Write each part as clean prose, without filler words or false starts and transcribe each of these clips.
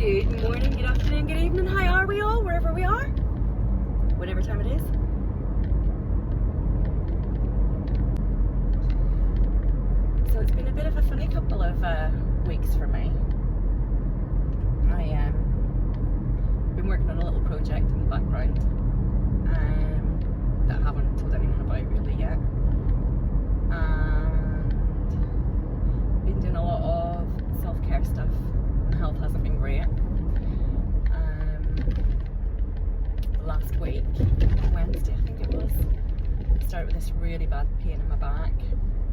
Good morning, good afternoon, good evening. How are we all, wherever we are? Whatever time it is. So it's been a bit of a funny couple of weeks for me. I been working on a little project in the background that I haven't told anyone about really yet. And been doing a lot of self-care stuff. My health hasn't been great. Last week, Wednesday I think it was, I started with this really bad pain in my back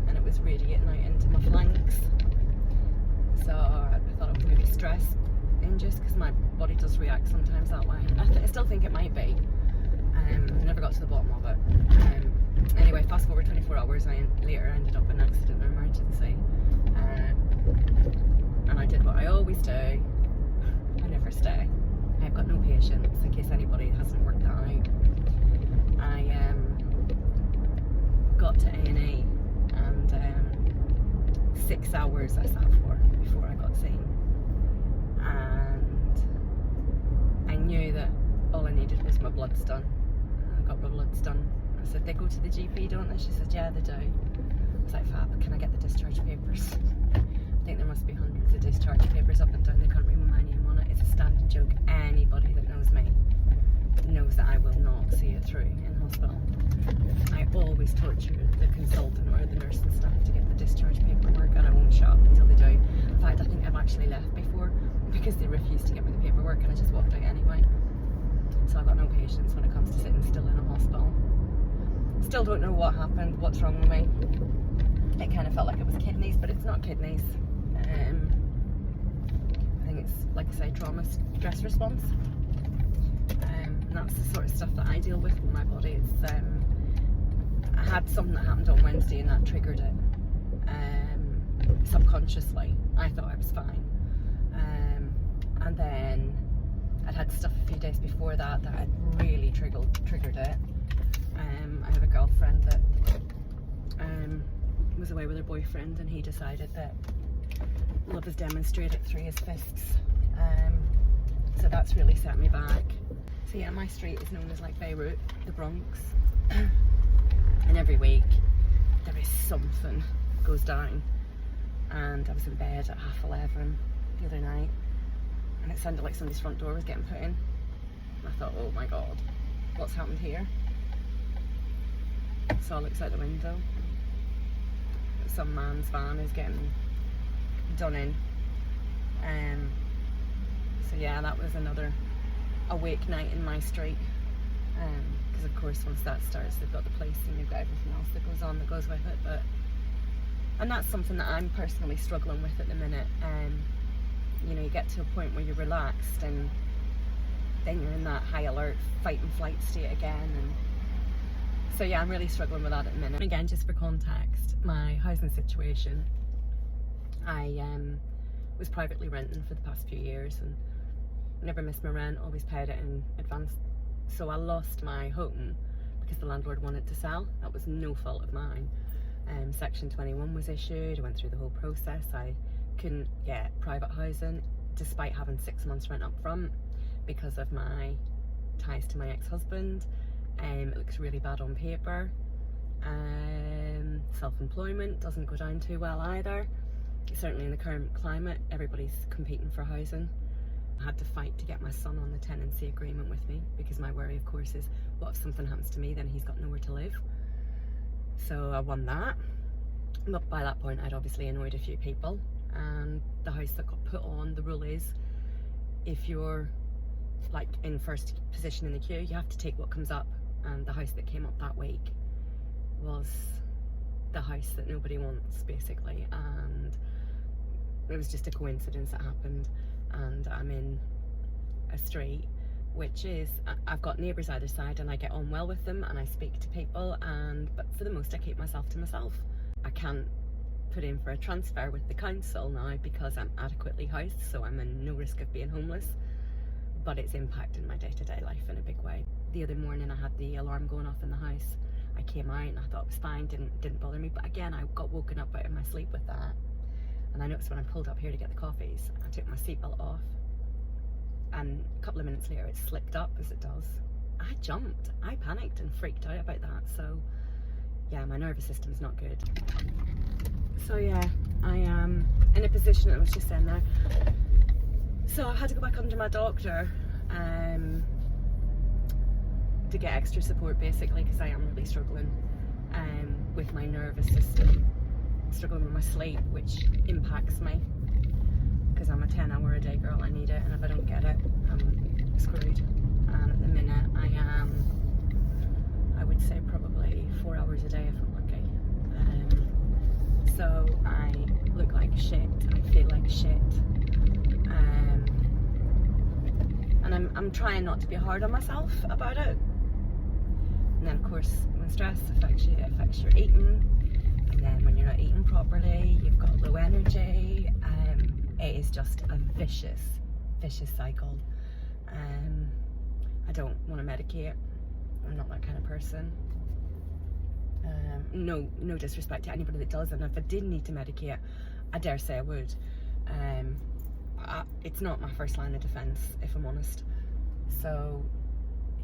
and it was radiating out into my flanks. So I thought it was maybe stress induced because my body does react sometimes that way. I still think it might be. I never got to the bottom of it. Anyway, fast forward 24 hours, I later ended up in an accident or emergency. And I did what I always do. I never stay. I've got no patience, in case anybody hasn't worked that out. I got to A&E and 6 hours I sat for before I got seen. And I knew that all I needed was my bloods done. I got my bloods done. I said, they go to the GP, don't they? She said, yeah, they do. I was like, fab, can I get the discharge papers? I think there must be hundreds of discharge papers up and down the country with my name on it. It's a standing joke. Anybody that knows me knows that I will not see it through in hospital. I always torture the consultant or the nursing staff to get the discharge paperwork, and I won't shut up until they do. In fact, I think I've actually left before because they refused to get me the paperwork, and I just walked out anyway. So I've got no patience when it comes to sitting still in a hospital. Still don't know what happened, what's wrong with me. It kind of felt like it was kidneys, but it's not kidneys. I think it's, like I say, trauma stress response. And that's the sort of stuff that I deal with my body. It's, I had something that happened on Wednesday and that triggered it. Subconsciously, I thought I was fine. And then I'd had stuff a few days before that had really triggered it. I have a girlfriend that was away with her boyfriend, and he decided that love is demonstrated through his fists. So that's really set me back. So yeah, my street is known as like Beirut, the Bronx. And every week there is something goes down. And I was in bed at 11:30 the other night, and it sounded like somebody's front door was getting put in. And I thought, oh my god, what's happened here? So I looked out the window. Some man's van is getting done in. So yeah, that was another awake night in my street. Because of course once that starts, they've got the police and they've got everything else that goes on that goes with it. And that's something that I'm personally struggling with at the minute. You know, you get to a point where you're relaxed and then you're in that high alert fight and flight state again. And so yeah, I'm really struggling with that at the minute. Again, just for context, my housing situation, I was privately renting for the past few years and never missed my rent, always paid it in advance. So I lost my home because the landlord wanted to sell. That was no fault of mine. Section 21 was issued. I went through the whole process. I couldn't get private housing despite having 6 months rent up front because of my ties to my ex-husband. It looks really bad on paper. Self-employment doesn't go down too well either. Certainly in the current climate, everybody's competing for housing. I had to fight to get my son on the tenancy agreement with me because my worry, of course, is what if something happens to me, then he's got nowhere to live. So I won that. But by that point, I'd obviously annoyed a few people. And the house that got put on, the rule is if you're like in first position in the queue, you have to take what comes up. And the house that came up that week was the house that nobody wants, basically. And it was just a coincidence that happened. And I'm in a street which is, I've got neighbours either side and I get on well with them and I speak to people, but for the most I keep myself to myself. I can't put in for a transfer with the council now because I'm adequately housed, so I'm in no risk of being homeless, but it's impacting my day-to-day life in a big way. The other morning I had the alarm going off in the house. I came out and I thought it was fine, didn't bother me, but again I got woken up out of my sleep with that. And I noticed when I pulled up here to get the coffees, I took my seatbelt off and a couple of minutes later it slipped up, as it does. I jumped, I panicked and freaked out about that. So yeah, my nervous system's not good. So yeah, I am in a position that I was just saying there. So I had to go back under my doctor to get extra support, basically, because I am really struggling with my nervous system, struggling with my sleep, which impacts me, because I'm a 10-hour-a-day girl. I need it, and if I don't get it, I'm screwed. And at the minute I am, I would say, probably 4 hours a day if I'm lucky. So I look like shit, I feel like shit, and I'm trying not to be hard on myself about it. And then of course, when stress affects you, it affects your eating, and then when you're not eating properly, you've got low energy. It is just a vicious cycle. I don't want to medicate. I'm not that kind of person. No disrespect to anybody that does, and if I did need to medicate, I dare say I would. It's not my first line of defence, if I'm honest. So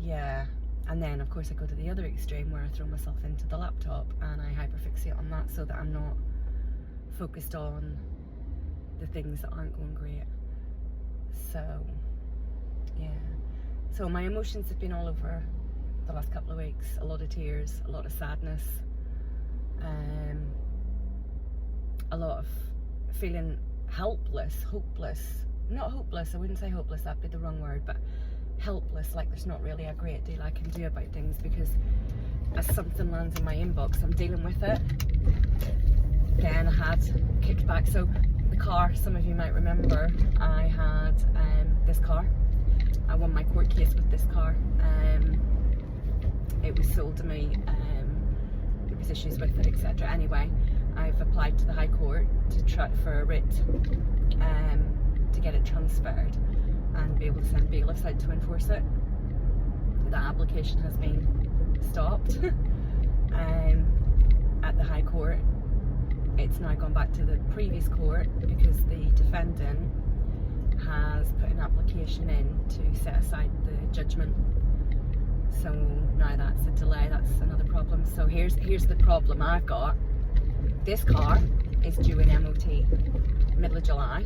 yeah, and then of course I go to the other extreme where I throw myself into the laptop and I hyperfixate on that, so that I'm not focused on the things that aren't going great. So yeah, so my emotions have been all over the last couple of weeks. A lot of tears, a lot of sadness, a lot of feeling helpless, hopeless. Not hopeless, I wouldn't say hopeless, that'd be the wrong word, but helpless, like there's not really a great deal I can do about things, because as something lands in my inbox, I'm dealing with it. Then I had kicked back. So the car, some of you might remember, I had this car. I won my court case with this car. It was sold to me, there was issues with it, etc. Anyway, I've applied to the High Court to try for a writ to get it transferred and be able to send bailiffs out to enforce it. That application has been stopped at the High Court. It's now gone back to the previous court because the defendant has put an application in to set aside the judgment. So now that's a delay, that's another problem. So here's the problem I've got. This car is due an MOT middle of July.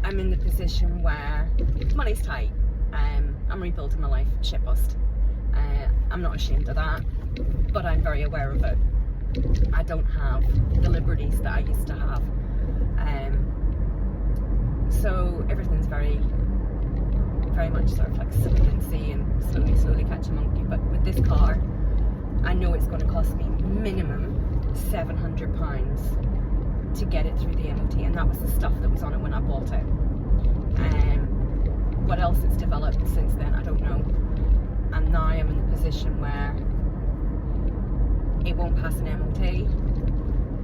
I'm in the position where money's tight. I'm rebuilding my life, shit bust. I'm not ashamed of that, but I'm very aware of it. I don't have the liberties that I used to have. So everything's very much sort of like sit and see and slowly catch a monkey. But with this car, I know it's going to cost me minimum £700 to get it through the MOT, and that was the stuff that was on it when I bought it. What else it's developed since then, I don't know. And now I'm in the position where it won't pass an MOT,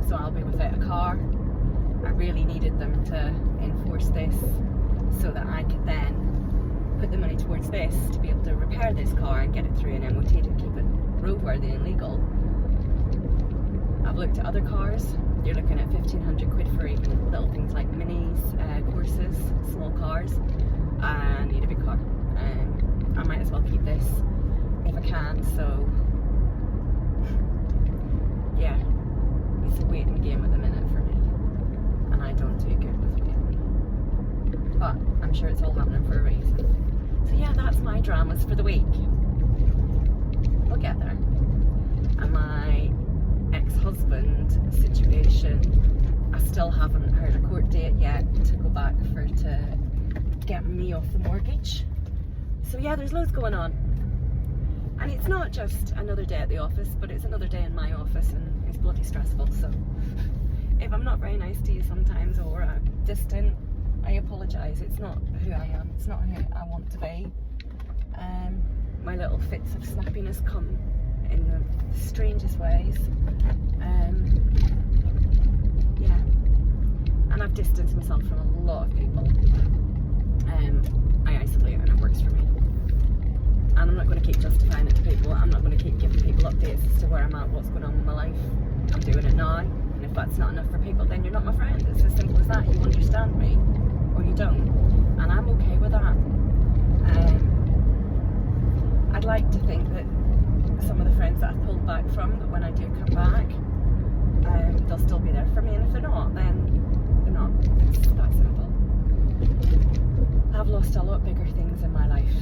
so I'll be without a car. I really needed them to enforce this so that I could then put the money towards this to be able to repair this car and get it through an MOT to keep it roadworthy and legal. I've looked at other cars. You're looking at 1,500 quid for even little things like minis, courses, small cars. I need a big car. I might as well keep this if I can. So yeah, it's a waiting game at the minute for me, and I don't do good with waiting. But I'm sure it's all happening for a reason. So yeah, that's my dramas for the week. We'll get there. And my ex-husband situation, I still haven't heard a court date yet to go back to get me off the mortgage. So yeah, there's loads going on, and it's not just another day at the office, but it's another day in my office, and it's bloody stressful. So if I'm not very nice to you sometimes, or I'm distant, I apologise. It's not who I am, it's not who I want to be. My little fits of snappiness come in the strangest ways. Yeah, and I've distanced myself from a lot of people. I isolate, and it works for me. And I'm not going to keep justifying it to people. I'm not going to keep giving people updates as to where I'm at, what's going on with my life. I'm doing it now, and if that's not enough for people, then you're not my friend. It's as simple as that. You understand me or you don't, and I'm okay with that. I'd like to think that some of the friends that I've pulled back from, that when I do come back, they'll still be there for me, and if they're not, then they're not. It's that simple. I've lost a lot bigger things in my life.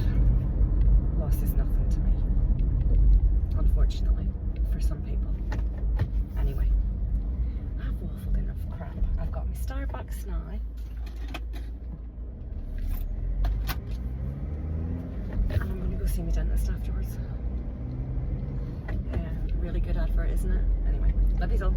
Loss is nothing to me, unfortunately, for some people. Anyway, I've waffled enough crap. I've got my Starbucks now. And I'm going to go see my dentist afterwards. Yeah, really good advert, isn't it? Anyway, love you all.